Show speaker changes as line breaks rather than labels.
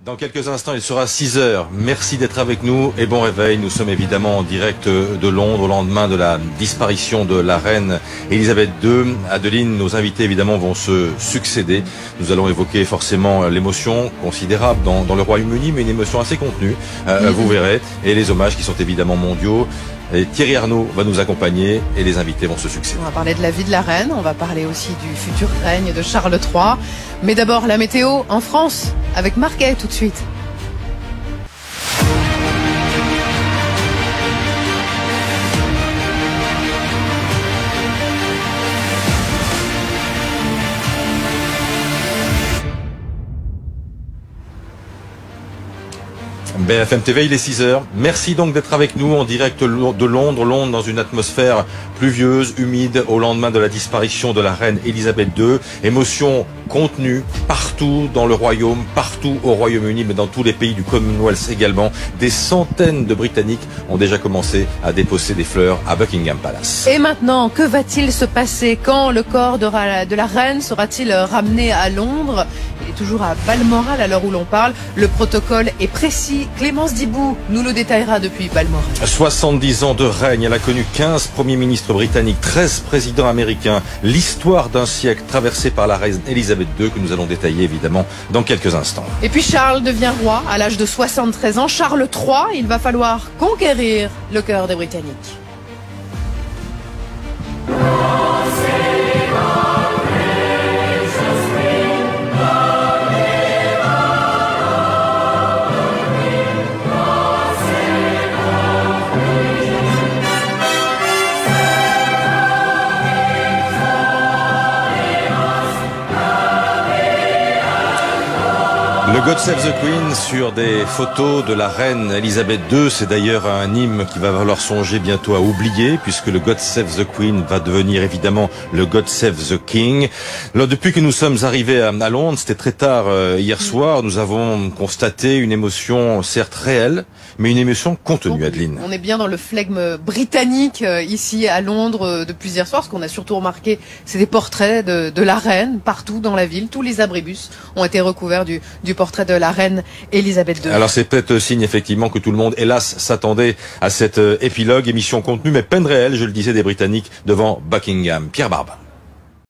Dans quelques instants, il sera 6 heures. Merci d'être avec nous et bon réveil. Nous sommes évidemment en direct de Londres au lendemain de la disparition de la reine Elisabeth II. Adeline, nos invités évidemment vont se succéder. Nous allons évoquer forcément l'émotion considérable dans le Royaume-Uni, mais une émotion assez contenue, vous verrez, et les hommages qui sont évidemment mondiaux. Et Thierry Arnaud va nous accompagner et les invités vont se succéder.
On va parler de la vie de la reine, on va parler aussi du futur règne de Charles III. Mais d'abord la météo en France avec Marquet tout de suite.
BFM TV, il est 6 heures. Merci donc d'être avec nous en direct de Londres. Londres dans une atmosphère pluvieuse, humide au lendemain de la disparition de la reine Elisabeth II. Émotion contenue partout dans le Royaume, partout au Royaume-Uni, mais dans tous les pays du Commonwealth également. Des centaines de Britanniques ont déjà commencé à déposer des fleurs à Buckingham Palace.
Et maintenant, que va-t-il se passer? Quand le corps de la reine sera-t-il ramené à Londres? Il est toujours à Balmoral à l'heure où l'on parle. Le protocole est précis. Clémence Dibou nous le détaillera depuis Balmoral.
70 ans de règne, elle a connu 15 premiers ministres britanniques, 13 présidents américains. L'histoire d'un siècle traversée par la reine Elisabeth II que nous allons détailler évidemment dans quelques instants.
Et puis Charles devient roi à l'âge de 73 ans. Charles III, il va falloir conquérir le cœur des Britanniques.
Le God Save the Queen sur des photos de la reine Elisabeth II, c'est d'ailleurs un hymne qui va falloir songer bientôt à oublier, puisque le God Save the Queen va devenir évidemment le God Save the King. Alors, depuis que nous sommes arrivés à Londres, c'était très tard hier soir, nous avons constaté une émotion certes réelle, mais une émotion contenue, Adeline.
On est bien dans le flegme britannique ici à Londres depuis hier soir. Ce qu'on a surtout remarqué, c'est des portraits de la reine partout dans la ville. Tous les abribus ont été recouverts du portrait de la reine Elisabeth II.
Alors c'est peut-être signe effectivement que tout le monde, hélas, s'attendait à cet épilogue, émission contenue, mais peine réelle, je le disais, des Britanniques devant Buckingham. Pierre Barbe.